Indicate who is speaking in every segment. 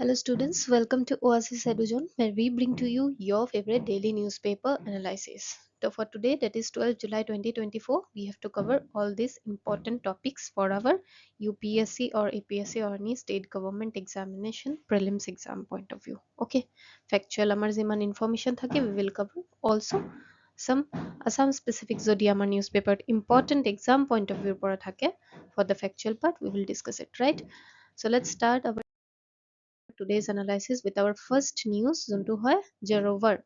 Speaker 1: Hello students, welcome to Oasis Eduzone where we bring to you your favorite daily newspaper analysis. So for today, that is 12 July 2024, we have to cover all these important topics for our UPSC or APSC or any state government examination prelims exam point of view. Okay, factual amar jiman information thake we will cover. Also some Assam specific jodi amar newspaper important exam point of view pora thake, for the factual part we will discuss it, right? So let's start our today's analysis with our first news যোনটো হয় জেৰোভাৰ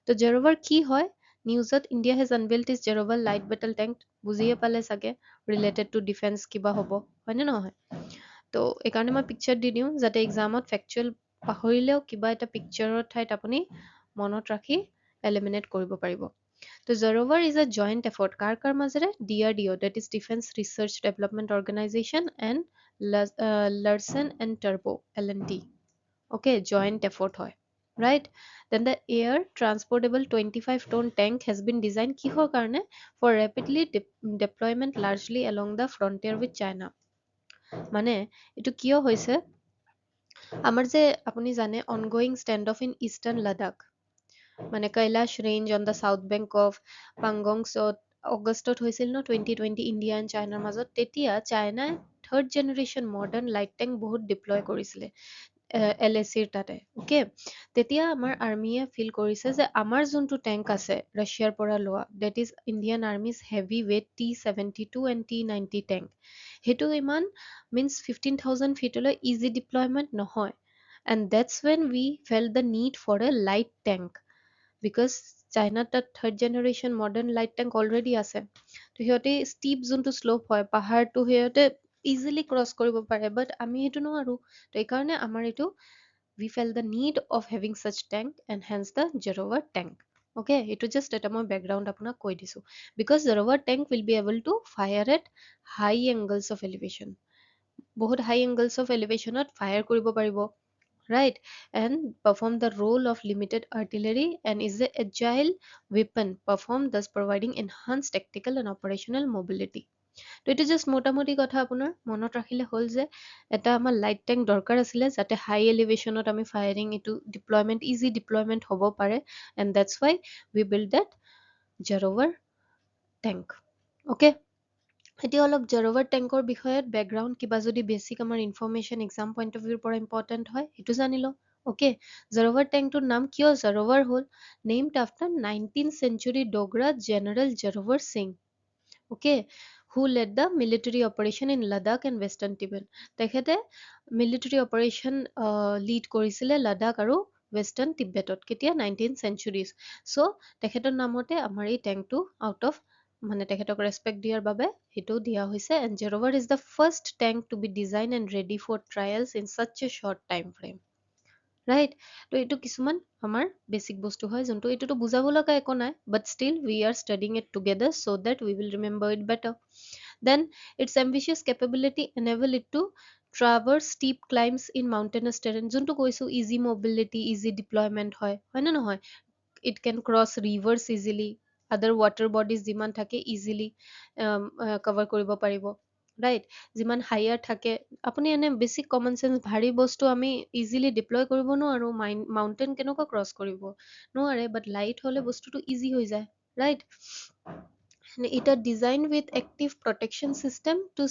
Speaker 1: তো জেৰোভাৰ কি হয় নিউজত India has unveiled is Zorawar light battle tank বুজিয়ে পালে চাগে related to defence কিবা হ'ব হয়নে নহয় তো এইকাৰণে মই পিকচাৰ দি দিওঁ যাতে এক্সামত ফেকচুৱেল পাহৰিলেও কিবা এটা পিকচাৰৰ ঠাইত আপুনি মনত ৰাখি এলিমিনেট কৰিব পাৰিব তো জেৰোভাৰ ইজ আ জইণ্ট এফৰ্ট কাৰ মাজেৰে DRDO that is Defense Research Development Organization and Larsen and Turbo L&T okay joint effort hoy right then the air transportable 25-ton tank has been designed kihor karone for rapidly deployment largely along the frontier with China মানে এটো কিয় হৈছে আমাৰ যে আপুনি জানে ongoing standoff in eastern Ladakh মানে Kailash range on the south bank of পাংগংছত অগষ্টত হৈছিল ন 2020 ইণ্ডিয়া এণ্ড চাইনাৰ মাজত তেতিয়া চাইনাই third generation modern light tank বহুত ডিপ্লয় কৰিছিলে LACৰ তাতে ওকে তেতিয়া আমাৰ আৰ্মিয়ে ফিল কৰিছে যে আমাৰ যোনটো টেংক আছে ৰাছিয়াৰ পৰা লোৱা that is Indian army's heavy weight T-72 and T-90 tank সেইটো ইমান মিনছ 15,000 ফিটলৈ ইজি ডিপ্লয়মেণ্ট নহয় and that's when we felt the need for a light tank because China তাত third generation modern light tank already আছে তো সিহঁতে strip যোনটো slope হয় পাহাৰটো সিহঁতে ইজিলি ক্ৰছ কৰিব পাৰে বাট আমি সেইটো নোৱাৰো তো এইকাৰণে আমাৰ এইটো we felt the need of having such tank and hence the Jarovar tank okay এইটো just এটা মই বেকগ্ৰাউণ্ড আপোনাক কৈ দিছো because Jarovar tank will be able to fire at high angles of elevation বহুত high angles of elevationত fire কৰিব পাৰিব right and perform the role of limited artillery and is a agile weapon perform thus providing enhanced tactical and operational mobility তো এইটো just মোটামুটি কথা আপোনাৰ মনত ৰাখিলে হ'ল যে এটা আমাৰ লাইট টেংক দৰকাৰ আছিলে যাতে হাই এলিভেশ্যনত আমি ফায়াৰিং এইটো ডিপ্লয়মেণ্ট ইজি ডিপ্লয়মেণ্ট হ'ব পাৰে and that's why we build that Zorawar tank okay এতিয়া অলপ জেৰোভাৰ টেংকৰ বিষয়ত বেকগ্ৰাউণ্ড কিবা যদি বেছিক আমাৰ ইনফৰমেশ্যন এক্সাম পইণ্ট অফ ভিউৰ পৰা ইম্পৰ্টেণ্ট হয় সেইটো জানি লওঁ অ'কে জেৰোভাৰ টেংকটোৰ নাম কিয় জেৰোভাৰ হ'ল named after 19th century Dogra general Zorawar Singh okay who led the military operation in Ladakh and Western Tibet তেখেতে military operation lead কৰিছিলে লাডাখ আৰু ৱেষ্টাৰ্ণ তিব্বেতত কেতিয়া 19th centuries so তেখেতৰ নামতে আমাৰ এই টেংকটো আউট অফ মানে তেখেতক ৰেসপেক্ট দিয়াৰ বাবে সেইটো দিয়া হৈছে and Jarovar is the first tank to be designed and ready for trials in such a short time frame right তো এইটো কিছুমান আমাৰ বেসিক বস্তু হয় যোনটো এইটোতো বুজাব লগা একো নাই but still we are studying it together so that we will remember it better then its ambitious capability enable it to traverse steep climbs in mountainous terrain যোনটো কৈছো easy mobility easy deployment হয় না নহয় it can cross rivers easily other water bodies যিমান থাকে easily cover কৰিব পাৰিব right যিমান হায়াৰ থাকে আপুনি এনে বেসিক কমন সেন্স ভাৰী বস্তু আমি ইজিলি ডিপ্লয় কৰিব নোৱাৰো মাউন্টেইন কেনেকুৱা ক্ৰছ কৰিব নোৱাৰে বাট লাইট হলে বস্তুটো ইজি হৈ যায় right it are designed with active protection system to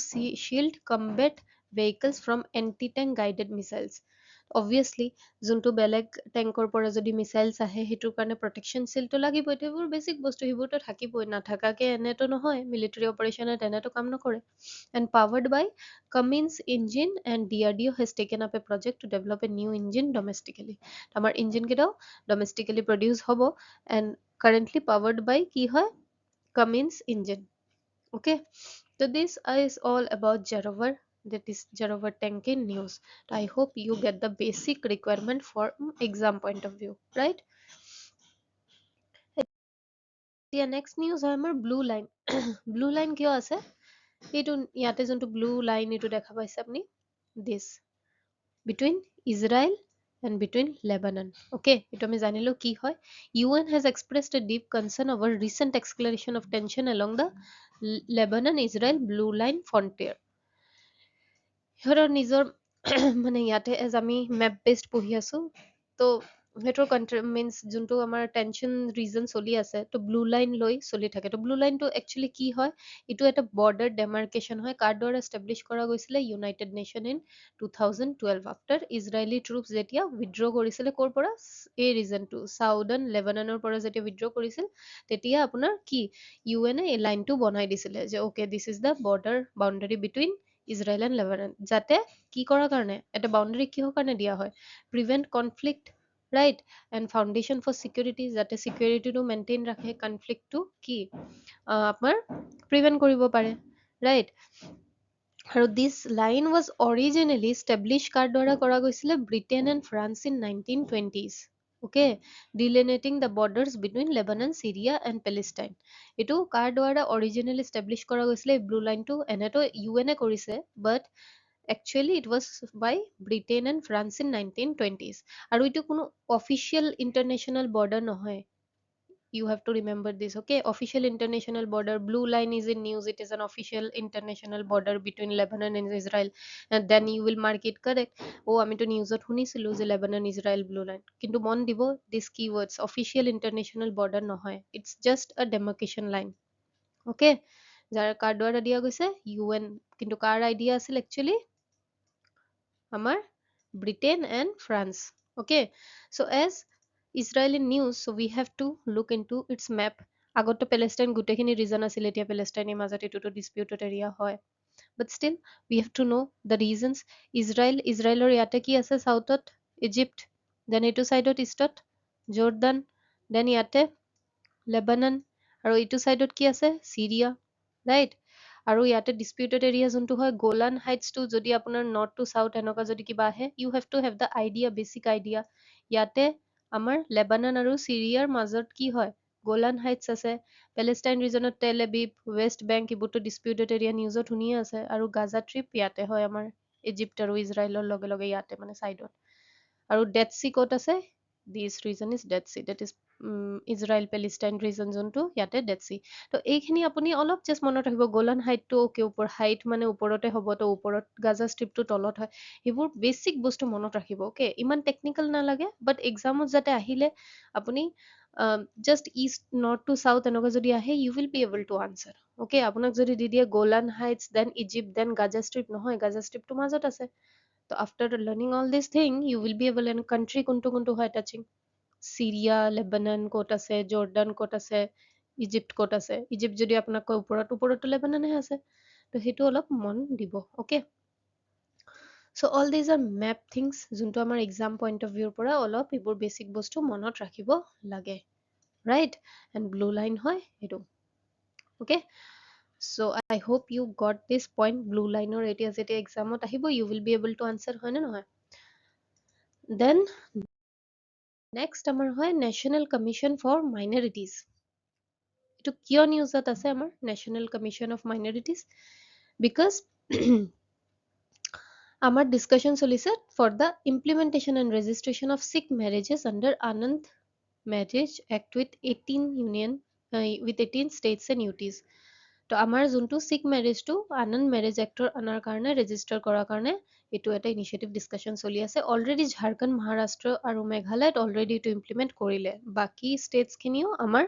Speaker 1: shield combat vehicles from anti-tank guided missiles obviously যোনটো বেলেগ টেংকৰ পৰা যদি মিসাইলছ আহে হেতুৰ কাৰণে প্ৰটেকশন সিলটো লাগিবই তেবোৰ বেসিক বস্তু হিবোৰটো থাকিবই নাথাকাকে এনেটো নহয় মিলিটাৰী অপাৰেশনত এনেটো কাম নকৰে and powered by Cummins engine and DRDO has taken up a project to develop a new engine domestically আমাৰ ইঞ্জিন কেটাও domestically produce হ'ব and currently powered by কি হয় Cummins engine okay so this is all about Jarovar that is Jarovar tank in news I hope you get the basic requirement for exam point of view right এতিয়া next news হয় আমাৰ blue line blue line কিয় আছে এইটো ইয়াতে যোনটো blue line এইটো দেখা পাইছে আপুনি this between Israel and between Lebanon okay এইটো আমি জানিলো কি হয় UN has expressed a deep concern over recent escalation of tension along the Lebanon Israel blue line frontier সিহঁতৰ নিজৰ মানে ইয়াতে এজ আমি মেপ বেছড পঢ়ি আছো তো সেইটোৰ কন্ট্ৰি মিনছ যোনটো আমাৰ টেনশ্যন ৰিজন চলি আছে তো ব্লু লাইন লৈ চলি থাকে তো ব্লু লাইনটো একচুৱেলি কি হয় এইটো এটা বৰ্ডাৰ ডেমাৰ্কেশ্যন হয় কাৰ দ্বাৰা এষ্টাব্লিছ কৰা গৈছিলে United nation in 2012 after Israeli troops যেতিয়া উইথড্ৰ কৰিছিলে ক'ৰ পৰা এই ৰিজনটো চাউদাৰ্ণ লেবাননৰ পৰা যেতিয়া উইথড্ৰ কৰিছিল তেতিয়া আপোনাৰ কি ইউএনে এই লাইনটো বনাই দিছিলে যে okay this is the border boundary between Israel and Lebanon যাতে কি কৰাৰ কাৰণে এটা বাউণ্ডাৰী কিহৰ কাৰণে দিয়া হয় prevent conflict right and foundation for security যাতে চিকিউৰিটিটো মেইনটেইন ৰাখে কনফ্লিক্টটো কি আপোনাৰ প্ৰিভেণ্ট কৰিব পাৰে ৰাইট আৰু this line was originally establish কাৰ দ্বাৰা কৰা গৈছিলে Britain and France in 1920s okay delineating the borders between Lebanon Syria and Palestine এইটো কাৰ দ্বাৰা অৰিজিনেলি ষ্টেব্লিছ কৰা গৈছিলে এই ব্লু লাইনটো এনেতো ইউএনে কৰিছে বাট actually it was by Britain and France in 1920s আৰু এইটো কোনো অফিচিয়েল ইন্টাৰনেশ্যনেল বৰ্ডাৰ নহয় you have to remember this okay official international border blue line is in news it is an official international border between Lebanon and Israel and then you will mark it correct oh আমি তো নিউজত শুনিছিলো যে Lebanon Israel blue line কিন্তু মন দিব this keywords official international border নহয় it's just a demarcation line okay যাৰ কাৰ দ্বাৰা দিয়া গৈছে ইউএন কিন্তু কাৰ আইডিয়া আছিল একচুৱেলি আমাৰ Britain and France okay so as Israeli news so we have to look into its map আগতো পেলেষ্টাইন গোটেইখিনি ৰিজন আছিল এতিয়া পেলেষ্টাইনৰ মাজত এইটোতো ডিসপিউটেড এৰিয়া হয় but still we have to know the reasons ইজৰাইলৰ ইয়াতে কি আছে সাউথত ইজিপ্ট দেন এইটো সাইডত ইষ্টত জৰ্ডান দেন ইয়াতে লেবানন আৰু এইটো সাইডত কি আছে সিৰিয়া ৰাইট আৰু ইয়াতে ডিসপিউটেড এৰিয়া যোনটো হয় গোলান হাইটছটো যদি আপোনাৰ নৰ্থ টু সাউথ এনেকুৱা যদি কিবা আহে you have to have the idea basic idea ইয়াতে আমাৰ লেবানন আৰু সিৰিয়াৰ মাজত কি হয় গোলান হাইটছ আছে পেলেষ্টাইন ৰিজনত টেল এবিব ৱেষ্ট বেংক এইবোৰতো ডিসপিউটেড এৰিয়া নিউজত শুনিয়ে আছে আৰু গাজা ট্ৰিপ ইয়াতে হয় আমাৰ ইজিপ্ট আৰু ইজৰাইলৰ লগে লগে ইয়াতে মানে সাইডত আৰু ডেড সি ক'ত আছে this region is Dead Sea that is Israel Palestine region যোনটো ইয়াতে ডেড সি তো এইখিনি আপুনি অলপ জাষ্ট মনত ৰাখিব গোলান হাইটটো অ'কে ওপৰ হাইট মানে ওপৰতে হ'ব তো ওপৰত গাজা ষ্ট্ৰিপটো তলত হয় সেইবোৰ বেছিক বস্তু মনত ৰাখিব অ'কে ইমান টেকনিকেল নালাগে বাট এক্সামত যাতে আহিলে আপুনি just east north to south এনেকুৱা যদি আহে you will be able to answer okay আপোনাক যদি দি দিয়ে Golan Heights then Egypt then Gaza Strip নহয় গাজা ষ্ট্ৰিপটো মাজত আছে তো after learning all this thing you will be able and country কোনটো কোনটো হয় টাচিং সিৰিয়া লেবানন ক'ত আছে জৰ্ডান ক'ত আছে ইজিপ্ট ক'ত আছে ইজিপ্ট যদি আপোনাক কয় ওপৰতো লেবাননহে আছে তো সেইটো অলপ মন দিব okay so all these are map things যোনটো আমাৰ এক্সাম পইণ্ট অফ ভিউৰ পৰা অলপ এইবোৰ বেছিক বস্তু মনত ৰাখিব লাগে right and blue line হয় এইটো okay so I hope you got this point blue line or এতিয়া যেতিয়া এক্সামত আহিব you will be able to answer হয় নে নহয় then next আমাৰ হয় National Commission for Minorities এইটো কিয় নিউজত আছে আমাৰ National Commission of Minorities because আমাৰ ডিসকাশন চলিছে for the implementation and registration of Sikh marriages under Anand Marriage Act with 18 states and UTs তো আমাৰ যোনটো Sikh marriage টো Anand Marriage Actৰ আনাৰ কাৰণে ৰেজিষ্টাৰ কৰাৰ কাৰণে এইটো এটা ইনিচিয়েটিভ ডিসকাশন চলি আছে অলৰেডি ঝাৰখণ্ড মহাৰাষ্ট্ৰ আৰু মেঘালয়ত অলৰেডি এইটো ইমপ্লিমেণ্ট কৰিলে বাকি ষ্টেটছ খিনিও আমাৰ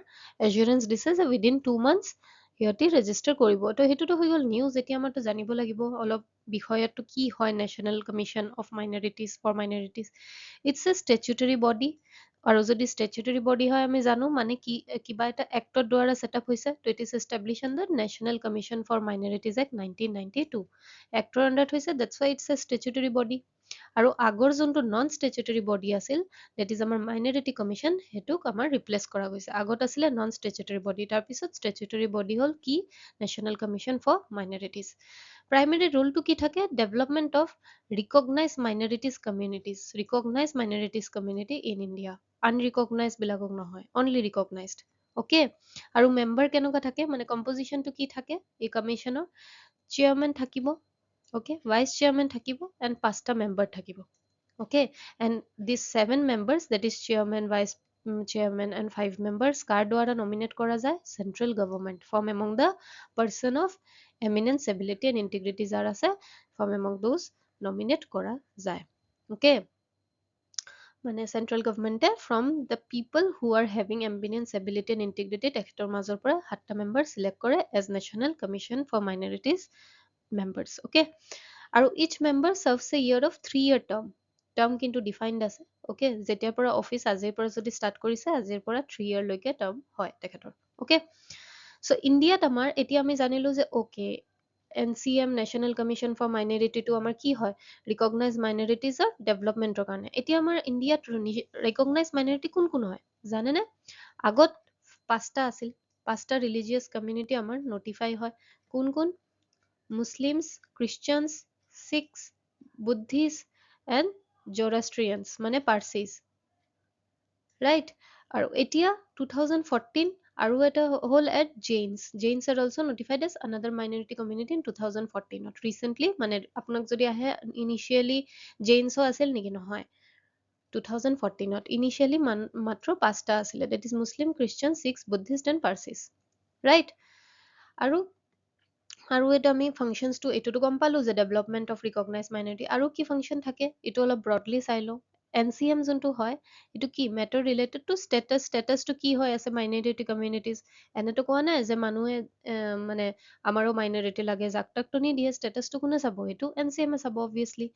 Speaker 1: এজুৰেঞ্চ দিছে যে উইদিন 2 months সিহঁতি ৰেজিষ্টাৰ কৰিব তো সেইটোতো হৈ গ'ল নিউজ এতিয়া আমাৰতো জানিব লাগিব অলপ বিষয়টো কি হয় national commission of minorities for minorities it's a statutory body আৰু যদি ষ্টেচুটৰী বডি হয় আমি জানো মানে কি কিবা এটা এক্টৰ দ্বাৰা সেটআপ হৈছে তো it is establish under national commission for minorities act 1992 এক্টৰ আণ্ডাৰত হৈছে that's why it's a statutory body আৰু আগৰ যোনটো নন ষ্টেচুটৰী বডি আছিল দ্যাট ইজ আমাৰ মাইনৰিটি কমিশ্যন হেতুক আমাৰ ৰিপ্লেচ কৰা গৈছে আগত আছিলে নন ষ্টেচুটৰী বডি তাৰপিছত ষ্টেচুটৰী বডি হ'ল কি national commission for minorities primary ৰোলটো কি থাকে development of recognise minorities community in India unrecognise বিলাকক নহয় অনলি ৰিকগনাইজড অ'কে আৰু মেম্বাৰ কেনেকুৱা থাকে মানে কম্পজিশ্যনটো কি থাকে এই কমিশ্যনৰ চেয়াৰমেন থাকিব অ'কে ভাইচ চেয়াৰমেন থাকিব এণ্ড 5টা মেম্বাৰ থাকিব okay and this 7 members that is chairman vice chairman and 5 members কাৰ দ্বাৰা নমিনেট কৰা যায় central government from among the person of eminence ability and integrity যাৰ আছে from among those নমিনেট কৰা যায়। ওকে, মানে চেন্ট্ৰেল গভৰ্ণমেণ্টে from the people who are having eminence ability and integrity তেখেতৰ মাজৰ পৰা 7টা মেম্বাৰ চিলেক্ট কৰে as national commission for minorities members. Okay, আৰু each member serves a year of 3-year term. Term কিন্তু ডিফাইনড আছে। অ'কে, যেতিয়াৰ পৰা অফিচ আজিৰ পৰা যদি ষ্টাৰ্ট কৰিছে, আজিৰ পৰা 3 yearলৈকে টাৰ্ম হয় তেখেতৰ। অ'কে, চ' ইণ্ডিয়াত আমাৰ এতিয়া আমি জানিলো যে okay, NCM national commission for মাইনৰিটিটো আমাৰ কি হয়, ৰিকগনাইজ মাইনৰিটিজৰ ডেভেলপমেণ্টৰ কাৰণে। এতিয়া আমাৰ ইণ্ডিয়াত ৰিকগনাইজ মাইনৰিটি কোন কোন হয় জানেনে? আগত 5টা আছিল, 5টা ৰিলিজিয়াছ কমিউনিটি আমাৰ নটিফাই হয়। কোন কোন? Muslims, Christians, Sikhs, Buddhist and Zoroastrians মানে পাৰ্চিজ, ৰাইট? আৰু এতিয়া 2014 আৰু এটা হ'ল at Jains are also' notified as another minority community in 2014 recently. মানে আপোনাক যদি আহে ইনিচিয়েলি জেইনছো আছিল নেকি? নহয়, 2014 ইনিচিয়েলি মাত্ৰ 5টা আছিলে, that is Muslim, Christian, Sikh, Buddhist and পাৰ্চিজ, right? আৰু এইটো আমি ফাংচনছটো এইটোতো গম পালো যে ডেভেলপমেণ্ট অফ ৰিকগনাইজ মাইনৰিটি। আৰু কি ফাংচন থাকে এইটো অলপ ব্ৰডলি চাই লওঁ। NCM যোনটো হয় এইটো কি মেটাৰ ৰিলেটেড টু ষ্টেটাছটো কি হৈ আছে মাইনৰিটি কমিউনিটিজ। এনেতো কোৱা নাই যে মানুহে মানে আমাৰো মাইনৰিটি লাগে, যাক তাকতো নিদিয়ে। ষ্টেটাছটো কোনে চাব? এইটো NCM এ চাব অবভিয়াছলি।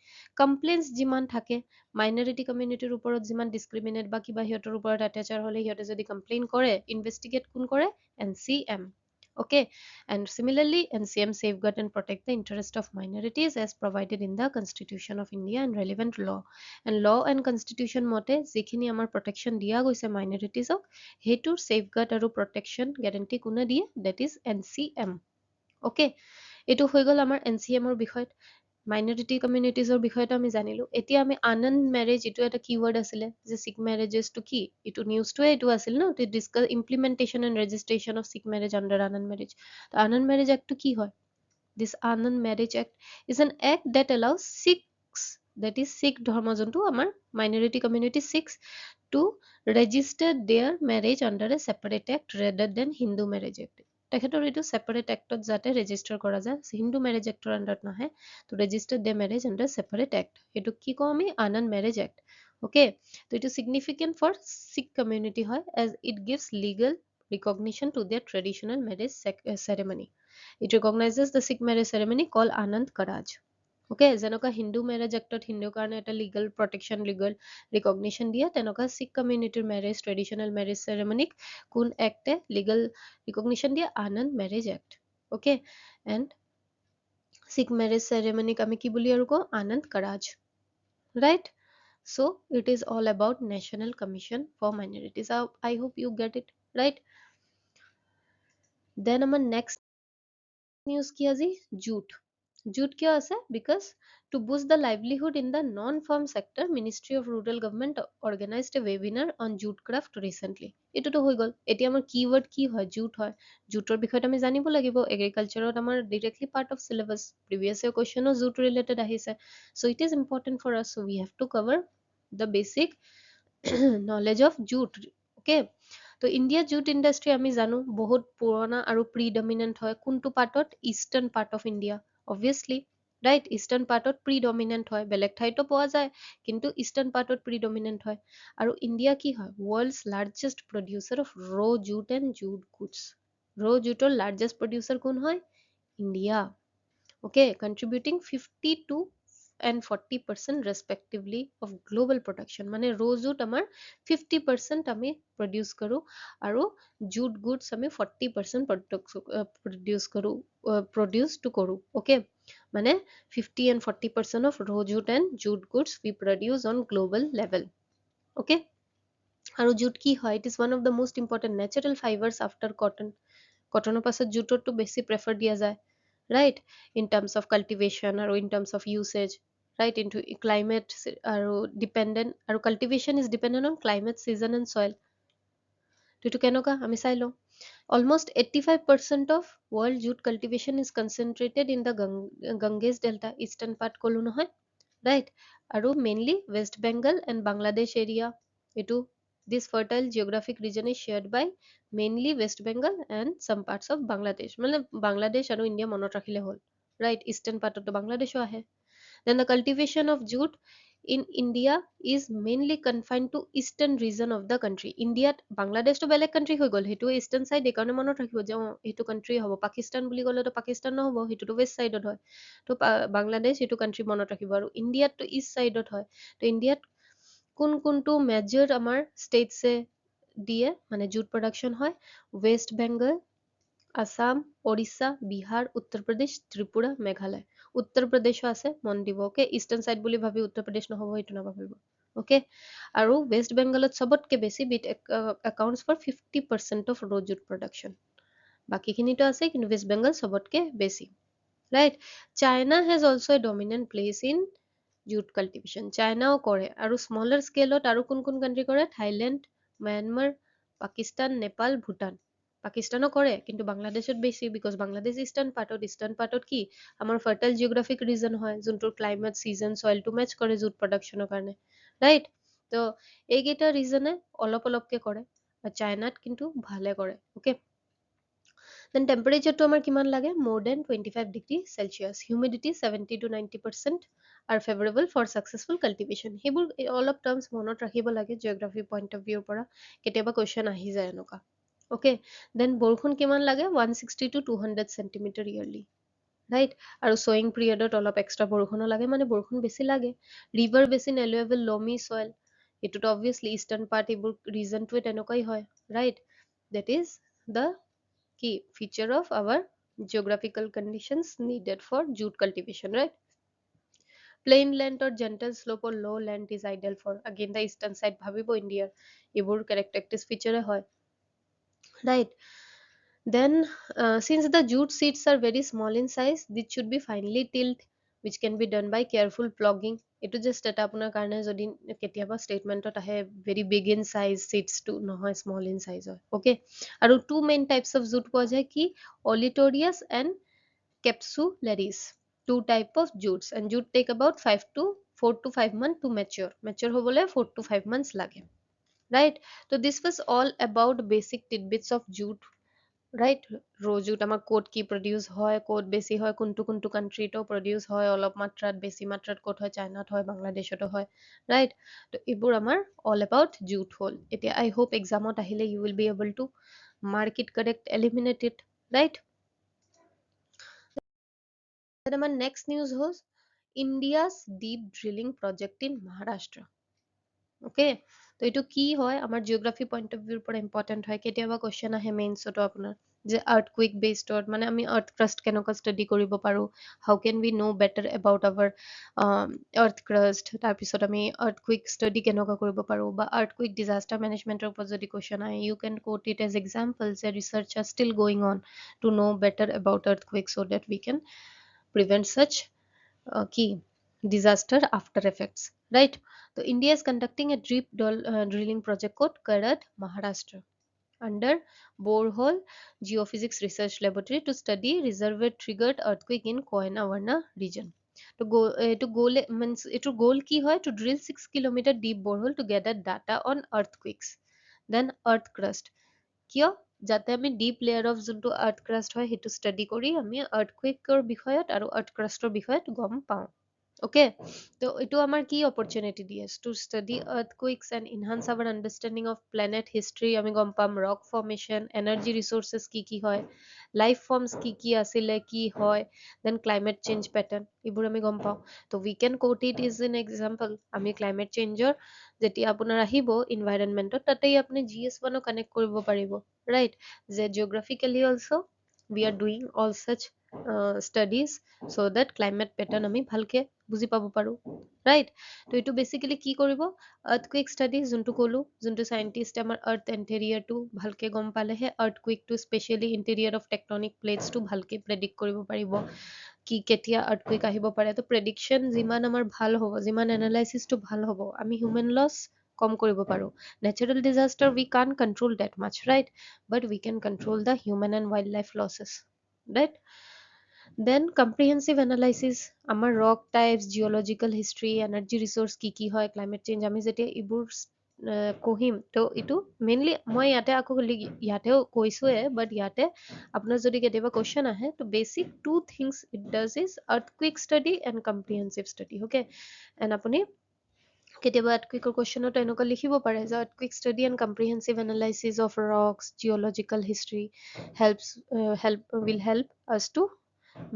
Speaker 1: কমপ্লেইনছ যিমান থাকে মাইনৰিটি কমিউনিটিৰ ওপৰত, যিমান ডিছক্ৰিমিনেট বা কিবা সিহঁতৰ ওপৰত অত্যাচাৰ হ'লে সিহঁতে যদি কমপ্লেইন কৰে, ইনভেষ্টিগেট কোন কৰে? NCM। Okay, and similarly, NCM safeguard and protect the interest of minorities as provided in the Constitution of India and relevant law. And law and constitution মতে যিখিনি আমাৰ protection দিয়া গৈছে minorities-ক, সেইটোৰ safeguard আৰু protection guarantee কোনে দিয়ে? That is NCM. Okay, এইটো হৈ গ'ল আমাৰ NCM-ৰ বিষয়ত। মাইনৰিটি কমিউনিটিজৰ বিষয়টো আমি জানিলো। এতিয়া আমি আনন্দ মেৰেজ, এইটো এটা কিৱৰ্ড আছিলে যে শিখ মেৰেজেছটো কি, এইটো নিউজটোৱে এইটো আছিল ন, to discuss implementation and registration of Sikh marriage under Anand marriage. Anand marriage এক্টটো কি হয়? This Anand marriage act is an act that allows Sikhs, that is Sikh ধৰ্ম যোনটো আমাৰ minority community Sikhs, to register their marriage under a separate act rather than Hindu marriage act. তেখেতৰ এইটো separate এক্টত যাতে register কৰা যায়, হিন্দু মেৰেজ এক্টৰ আণ্ডাৰত নাহে, to register their marriage under separate act. সেইটো কি কওঁ আমি? আনন্দ মেৰেজ এক্ট। Okay, তো এইটো significant for Sikh community হয় as it gives legal recognition to their traditional marriage ceremony. It recognizes the Sikh marriage ceremony called Anand Karaj. Okay, যেনেকুৱা Hindu marriage এক্টত হিন্দুৰ কাৰণে এটা লিগেল প্ৰটেকশ্যন, লিগেল ৰিকগনিশ্যন দিয়ে, তেনেকুৱা শিখ কমিউনিটিৰ মেৰেজ, ট্ৰেডিশ্যনেল মেৰেজ চেৰেমনিক কোন এক্টে লিগেল ৰিকগনিশ্যন দিয়ে? Anand marriage act. Okay, and Sikh marriage চেৰেমনিক আমি কি বুলি আৰু কওঁ? Anand Karaj, right? So it is all about National Commission for Minorities. I hope you get it, right? Then our next news কি আজি? Jute. Jute কিয় আছে? Because to boost the livelihood in the non-farm sector, Ministry of Rural Government organized a webinar on jute craft recently. এইটোতো হৈ গ'ল। এতিয়া আমাৰ keyword কি হয়? Jute হয়। জুটৰ বিষয়ত আমি জানিব লাগিব। এগ্ৰিকালচাৰত আমাৰ directly part of syllabus, previous year questionও jute related আহিছে। So it is important for us, so we have to cover the basic knowledge of jute. Okay, তো ইণ্ডিয়া জুট ইণ্ডাষ্ট্ৰি আমি জানো বহুত পুৰণা আৰু প্ৰিডমিনেণ্ট হয় কোনটো পাৰ্টত? Eastern part of India, obviously, right? ইষ্টাৰ্ণ পাৰ্টত প্ৰিডমিনেণ্ট হয়, বেলেগ ঠাইতো পোৱা যায় কিন্তু ইষ্টাৰ্ণ পাৰ্টত প্ৰিডমিনেণ্ট হয়। আৰু ইণ্ডিয়া কি হয়? ৱৰ্ল্ডছ লাৰ্জেষ্ট প্ৰডিউচাৰ অফ ৰ jute and jute goods. Raw জুটৰ লাৰ্জেষ্ট প্ৰডিউচাৰ কোন হয়? India. Okay, contributing 52 and 40% respectively of global production. মানে ৰ জুট আমাৰ 50% আমি প্ৰডিউচ কৰো আৰু জুট গুডছ আমি 40% প্ৰডিউচটো কৰো। অ'কে, মানে 50 and 40% of raw jute and jute goods we produce on global level. Okay, আৰু জুট কি হয়? It is one of the most important natural fibers after cotton. কটনৰ পাছত জুটৰটো বেছি প্ৰেফাৰ দিয়া যায়, right? In terms of cultivation আৰু in terms of usage, right? Into climate আৰু dependent, আৰু cultivation is dependent on climate, season and soil. তো এইটো কেনেকুৱা আমি চাই লওঁ। Almost 85% of world jute cultivation is concentrated in the Ganges Delta, eastern part কলো নহয়, right? আৰু mainly West Bengal and Bangladesh area. এইটো this fertile geographic region is shared by mainly West Bengal and some parts of Bangladesh. মানে বাংলাদেশ আৰু India মনত ৰাখিলে হ'ল, right? Eastern পাৰ্টতো বাংলাদেশো আহে। Then the cultivation of jute in India is mainly confined to eastern region of the country. India Bangladesh to বেলেগ country হৈ গ'ল, সেইটো eastern side এইকাৰণে মনত ৰাখিব যে সেইটো country হ'ব। পাকিস্তান বুলি ক'লেতো পাকিস্তান নহ'ব, সেইটোতো west side ত হয়। তো বাংলাদেশ সেইটো country মনত ৰাখিব। আৰু ইণ্ডিয়াতটো east side ত হয়। তো ইণ্ডিয়াত কোন কোনটো মেজৰ আমাৰ states দিয়ে মানে jute production হয়? ৱেষ্ট বেংগল, আসাম, ওড়িশা, বিহাৰ, উত্তৰ প্ৰদেশ, ত্ৰিপুৰা, মেঘালয়। উত্তৰ প্ৰদেশো আছে, মন দিব। অকে, ইষ্টাৰ্ণ চাইড বুলি ভাবি উত্তৰ প্ৰদেশ নহ'ব, সেইটো নাভাবিব। অকে, আৰু ৱেষ্ট বেংগলত চবতকে বেছি বিট একাউণ্টছ ফৰ 50% অফ ৰ জুট প্ৰডাকশ্যন। বাকীখিনিতো আছে, কিন্তু ৱেষ্ট বেংগল চবতকে বেছি। Right, China has also' a dominant place in jute cultivation. চাইনাও কৰে, আৰু স্মলাৰ স্কেলত আৰু কোন কোন কাণ্ট্ৰি কৰে? Thailand, Myanmar, Pakistan, Nepal, Bhutan. পাকিস্তানো কৰে, কিন্তু বাংলাদেশত বেছি, বিকজ বাংলাদেশ ইষ্টাৰ্ণ পাৰ্টত কি আমাৰ ফাৰ্টাইল জিঅ'গ্ৰাফিক ৰিজন হয়, যোনটোৰ ক্লাইমেট, ছিজন, চইলটো মেচ কৰে জুট প্ৰডাকশ্যনৰ কাৰণে। ৰাইট, তো এইকেইটা ৰিজনে অলপ অলপকে কৰে, আৰু চাইনাত কিন্তু ভালে কৰে। অ'কে, দেন টেম্পাৰেচাৰটো আমাৰ কিমান লাগে? মোৰ দেন 25°C, হিউমিডিটি 70 to 90%, আৰু ফেভৰেবল ফৰ ছাকচেছফুল কাল্টিভেশ্যন। সেইবোৰ অলপ টাৰ্মছ মনত ৰাখিব লাগে জিঅ'গ্ৰাফি পইণ্ট অফ ভিউৰ পৰা, কেতিয়াবা কুৱেশ্যন আহি যায় এনেকুৱা। অ'কে, দেন বৰষুণ কিমান লাগে? 160 to 200 cm ইয়াৰলি। ৰাইট, আৰু ছয়িং পিৰিয়ডত অলপ এক্সট্ৰা বৰষুণো লাগে, মানে বৰষুণ বেছি লাগে। ৰিভাৰ বেচিন এলুৱেবল লমি চইল, এইটোতো অবভিয়াছলি ইষ্টাৰ্ণ পাৰ্ট, এইবোৰ ৰিজনটোৱে তেনেকুৱাই হয়। Right, that is the key feature of our geographical conditions needed for jute cultivation, right? Plain land or gentle slope or low land is ideal for, again the eastern side ভাবিব ইণ্ডিয়াৰ, এইবোৰ characteristic feature হয়। Right, then since the jute seeds are very small in size, this should be finely tilled, which can be done by careful plugging. এইটো just এটা আপোনাৰ কাৰণে যদি কেতিয়াবা ষ্টেটমেণ্টত আহে ভেৰি বিগ ইন চাইজ, চিডছটো নহয় স্মল ইন চাইজ হয়। অ'কে, আৰু two main types of jute পোৱা যায়, কি? Olitorius and capsularies, two type of jutes, and jute take about 4 to 5 months to mature হবলে 4 to 5 months লাগে। Right, so this was all about basic tidbits of jute, right? ৰ jute আমাৰ ক'ত কি produce হয়, ক'ত বেছি হয়, কোনটো কোনটো কাণ্ট্ৰিতো প্ৰডিউচ হয়, অলপ মাত্ৰাত, বেছি মাত্ৰাত ক'ত হয়, চাইনাত হয়, বাংলাদেশতো হয়। ৰাইট, তো এইবোৰ আমাৰ অল এবাউট jute হ'ল। এতিয়া আই হোপ এক্সামত আহিলে you will be able to mark it correct, eliminate it. Right, আমাৰ নেক্সট নিউজ হ'ল India's deep drilling project in Maharashtra. Okay, তো এইটো কি হয়, আমাৰ জিঅ'গ্ৰাফি পইণ্ট অফ ভিউৰ পৰা ইম্পৰ্টেণ্ট হয়। কেতিয়াবা কুৱেশ্যন আহে মেইনছতো আপোনাৰ, যে আৰ্থকুইক বেছডত, মানে আমি আৰ্থ ক্ৰাষ্ট কেনেকুৱা ষ্টাডি কৰিব পাৰোঁ, how can we know' better about our earth crust, তাৰপিছত আমি আৰ্থকুইক ষ্টাডি কেনেকুৱা কৰিব পাৰোঁ, বা আৰ্থকুইক ডিজাষ্টাৰ মেনেজমেণ্টৰ ওপৰত যদি কুৱেশ্যন আহে, you can quote it as example যে research are still going on to know' better about earthquake so' that we can prevent such key disaster after effects, right? So India is conducting a deep drilling project called Karad, Maharashtra, under borehole geophysics research laboratory to study reservoir triggered earthquake in Koyana region. To goal means etor goal ki hoy, to drill 6 kilometer deep borehole to gather data on earthquakes, then earth crust, কিয়? যাতে আমি deep layer of যোনটো আৰ্থ crust হয় সেইটো study কৰি আমি আৰ্থকুইকৰ বিষয়ত আৰু আৰ্থ ক্ৰাষ্টৰ বিষয়ত গম পাওঁ। অ'কে, তো এইটো আমাৰ কি অপৰচুনিটি দিয়ে? To study earthquakes and enhance our understanding of planet history, আমি গম পাম ৰক ফৰ্মেশ্যন, এনাৰ্জি ৰিচোৰ্চেছ কি কি হয়, লাইফ ফৰ্মছ কি কি আছিলে, কি হয়, দেন ক্লাইমেট চেঞ্জ পেটাৰ্ণ, এইবোৰ আমি গম পাওঁ। তো we can quote it is an example, আমি ক্লাইমেট চেঞ্জৰ যেতিয়া আপোনাৰ আহিব ইনভাইৰনমেণ্টত, তাতেই আপুনি GS1 কানেক্ট কৰিব পাৰিব। ৰাইট, যে geographically also' we are doing all such studies so that climate pattern আমি ভালকে বুজি পাব পাৰোঁ। ৰাইট, তো এইটো বেচিকেলি কি কৰিব? আৰ্থকুইক ষ্টাডি যোনটো ক'লোঁ, যোনটো চাইণ্টিষ্ট আমাৰ আৰ্থ ইণ্টেৰিয়াৰটো ভালকে গম পালেহে আৰ্থকুইকটো স্পেচিয়েলি ইণ্টেৰিয়াৰ অফ টেকটনিক প্লেটছটো ভালকে প্ৰেডিক্ট কৰিব পাৰিব, কি কেতিয়া আৰ্থকুইক আহিব পাৰে। তো প্ৰেডিকশ্যন যিমান আমাৰ ভাল হ'ব, যিমান এনালাইচিছটো ভাল হ'ব, আমি হিউমেন লছ কম কৰিব পাৰোঁ। Natural disaster we can control that much, right, but we can control the human and wild life losses. Right, then comprehensive analysis, আমাৰ rock types, geological history, energy resources কি কি হয়, ক্লাইমেট চেঞ্জ, আমি যেতিয়া এইবোৰ কহিম তো এইটো মেইনলি মই ইয়াতে আকৌ ইয়াতেও কৈছোৱে বাট ইয়াতে আপোনাৰ যদি কেতিয়াবা কোৱেশ্চন আহে তো basic two things it does is earthquake study and comprehensive study okay and আপুনি কেতিয়াবা আৰ্থকুইকৰ কুৱেশ্যনত এনেকুৱা লিখিব পাৰে যে earthquake study and comprehensive analysis of rocks geological history help us to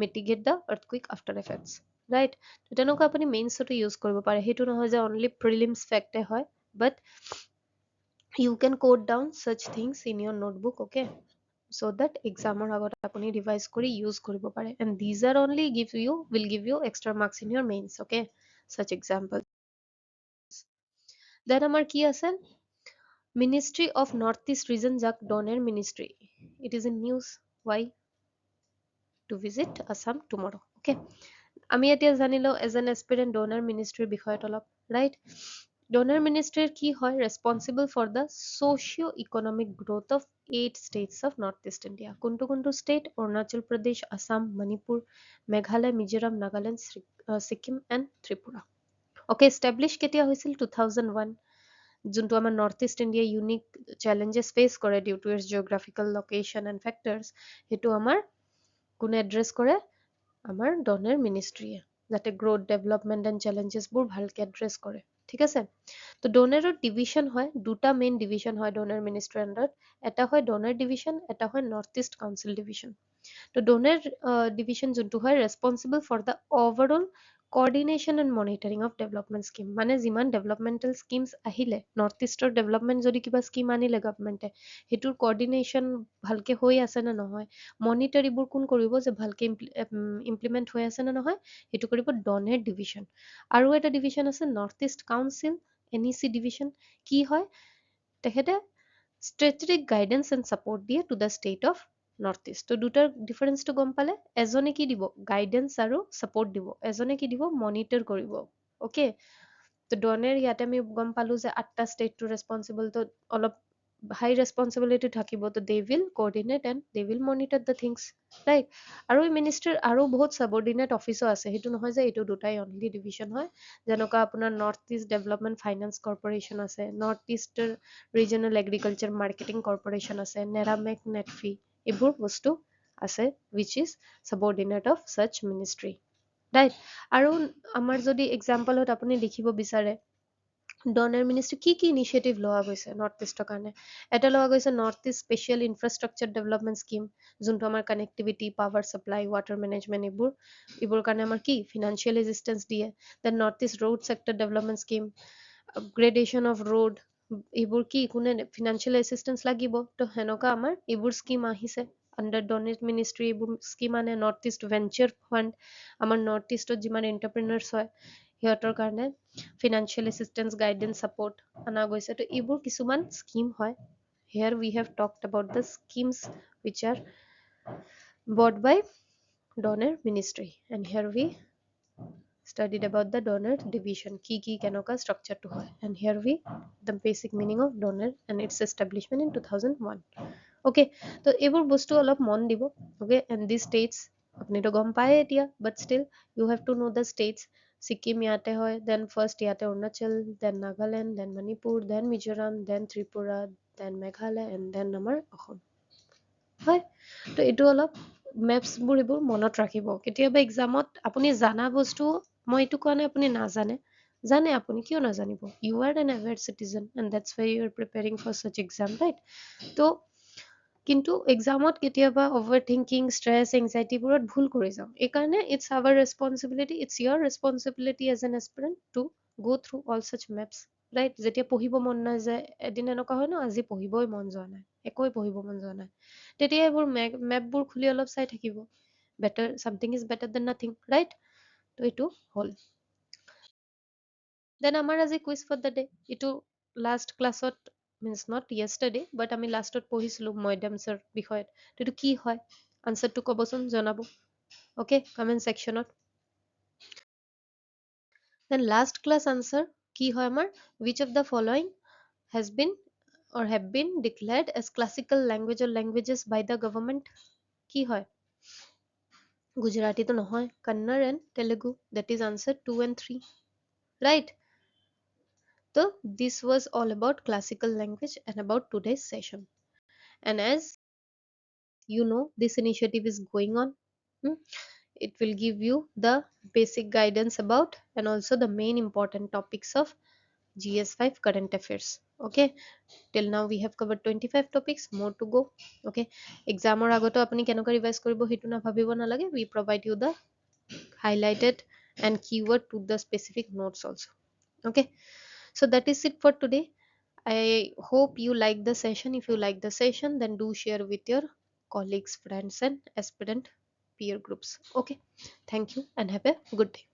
Speaker 1: mitigate the earthquake after effects right তো তেনেকুৱা আপুনি মেইনছতো ইউজ কৰিব পাৰে সেইটো নহয় যে অনলি প্ৰিলিমছ ফেক্টে হয় বাট you can code down such things in your notebook okay so that examৰ আগত আপুনি revise কৰি use কৰিব পাৰে and these are only will give you extra marks in your mains okay such examples then আমাৰ কি আছে Ministry of Northeast Region যাক Donor Ministry it is in news why to visit Assam tomorrow okay আমি এতিয়া জানিলো as an aspirant donor ministry বিষয়ত অলপ right donor ministry কি হয় responsible for the socio economic growth of 8 states of northeast India কোনটো কোনটো state Arunachal Pradesh Assam Manipur Meghalaya Mizoram Nagaland Sikkim and Tripura okay established কেতিয়া হৈছিল 2001 যোনটো আমাৰ north east India unique challenges face কৰে due to its geographical location and factors সেইটো আমাৰ কোনে এড্ৰেছ কৰে আমাৰ ডনাৰ মিনিষ্ট্ৰীয়ে যাতে গ্ৰোথ ডেভেলপমেণ্ট এণ্ড চেলেঞ্জেছবোৰ ভালকে এড্ৰেছ কৰে ঠিক আছে তো ডনাৰৰ ডিভিশ্যন হয় দুটা মেইন ডিভিশ্যন হয় ডনাৰ মিনিষ্ট্ৰীৰ আণ্ডাৰত এটা হয় ডনাৰ ডিভিশ্যন এটা হয় নৰ্থ ইষ্ট কাউন্সিল ডিভিশ্যন তো ডনাৰ ডিভিশ্যন যোনটো হয় responsible for the overall coordination and monitoring of development scheme মানে যিমান developmental schemes আহিলে নৰ্থ ইষ্টৰ ডেভেলপমেণ্ট যদি কিবা স্কিম আনিলে গভৰ্ণমেণ্টে সেইটোৰ coordination ভালকে হৈ আছে নে নহয় মনিটৰ এইবোৰ কোন কৰিব যে ভালকে ইমপ্লিমেণ্ট হৈ আছে নে নহয় সেইটো কৰিব ডনাৰ ডিভিশ্যন আৰু এটা ডিভিশ্যন আছে north east council NEC division কি হয় তেখেতে strategic guidance and support দিয়ে to the state of north east তো দুটাৰ ডিফাৰেন্সটো গম পালে এজনে কি দিব গাইডেন্স আৰু সাপোৰ্ট দিব এজনে কি দিব মনিটৰ কৰিব ওকে তো ডনাৰ ইয়াতে আমি গম পালো যে 8টা ষ্টেটটো ৰেসপন্সিবল তো অলপ হাই ৰেসপন্সিবিলিটি থাকিব তো they will coordinate and they will monitor the things right আৰু এই মিনিষ্টাৰ আৰু বহুত সাবঅৰ্ডিনেট অফিচো আছে সেইটো নহয় যে এইটো দুটাই অনলি ডিভিশ্যন হয় যেনেকুৱা আপোনাৰ north east development finance corporation আছে নৰ্থ ইষ্টৰ ৰিজনেল এগ্ৰিকালচাৰ মাৰ্কেটিং কৰ্পৰেশ্যন আছে নেৰামেক নেটফি এইবোৰ বস্তু আছে which is subordinate of such ministry right আৰু আমাৰ যদি এক্সাম্পলত আপুনি দেখিব বিচাৰে ডনাৰ মিনিষ্ট্ৰী কি ইনিচিয়েটিভ লোৱা গৈছে নৰ্থ ইষ্টৰ কাৰণে এটা লোৱা গৈছে north east special infrastructure development scheme যোনটো আমাৰ connectivity power supply water management এইবোৰ কাৰণে আমাৰ কি ফিনান্সিয়েল এচিষ্টেঞ্চ দিয়ে then north east road sector development scheme upgradation of road এইবোৰ কি কোনে ফিনান্সিয়েল এচিষ্টেঞ্চ লাগিব তো সেনেকুৱা আমাৰ এইবোৰ স্কিম আহিছে আণ্ডাৰ ডনেট মিনিষ্ট্ৰী এইবোৰ স্কিম আনে নৰ্থ ইষ্ট ভেঞ্চাৰ ফাণ্ড আমাৰ নৰ্থ ইষ্টত যিমান এণ্টাৰপ্ৰিনাৰ্ছ হয় সিহঁতৰ কাৰণে ফিনান্সিয়েল এচিষ্টেঞ্চ গাইডেন্স ছাপোৰ্ট অনা গৈছে তো এইবোৰ কিছুমান স্কিম হয় here we have talked about the schemes which are bought by donor ministry and here we studied about the donor division কি কেনেকুৱা structure হয় and here we the basic meaning of donor and its establishment in 2001 okay তো এইবোৰ বস্তু অলপ মন দিব okay and these states আপুনিতো গম পায় এতিয়া but still you have to know the states Sikkim ইয়াতে হয় then first ইয়াতে Arunachal then Nagaland then Manipur then Mizoram then Tripura then Meghalaya and then আমাৰ অসম হয় তো এইটো অলপ মেপছবোৰ এইবোৰ মনত ৰাখিব কেতিয়াবা এক্সামত আপুনি জানা বস্তু মই এইটো কোৱা নাই আপুনি নাজানে জানে আপুনি কিয় নাজানিব you are an aware citizen and that's why you are preparing for such exam right তো কিন্তু এক্সামত কেতিয়াবা অভাৰ থিংকিং ষ্ট্ৰেছ এংজাইটিবোৰত ভুল কৰি যাওঁ এইকাৰণে it's our responsibility it's your responsibility as an aspirant to go' through all such maps right যেতিয়া পঢ়িব মন নাযায় এদিন এনেকুৱা হয় ন আজি পঢ়িবই মন যোৱা নাই একোৱে পঢ়িব মন যোৱা নাই তেতিয়া এইবোৰ মেপবোৰ খুলি অলপ চাই থাকিব better something is better than nothing right তো এইটো হ'ল দেন আমাৰ আজি কুইজ ফৰ দ্য ডে এইটো লাষ্ট ক্লাছত মিনছ নট য়েষ্টাৰডে বাট আমি লাষ্টত পঢ়িছিলোঁ মইডামছৰ বিষয়ত এইটো কি হয় আনচাৰটো ক'বচোন জনাব অ'কে কমেণ্ট ছেকশ্যনত দেন লাষ্ট ক্লাছ আনচাৰ কি হয় আমাৰ which of the following has been or have been declared as classical language or languages by the government কি হয় গুজৰাটীটো নহয় Kannada and Telugu that is answer 2 and 3 right So this was all about classical language and about today's session. And as you know, this initiative is going on. Hmm, it will give you the basic guidance about and also the main important topics of GS5 current affairs. Okay, till now we have covered 25 topics, more to go. Okay, exam or agoto apni keneকৈ revise koribo hetu na bhabibo nalage. We provide you the highlighted and keyword to the specific notes also. Okay, so that is it for today. I hope you like the session. If you like the session, then do share with your colleagues, friends, and aspirant peer groups. Okay, thank you and have a good day.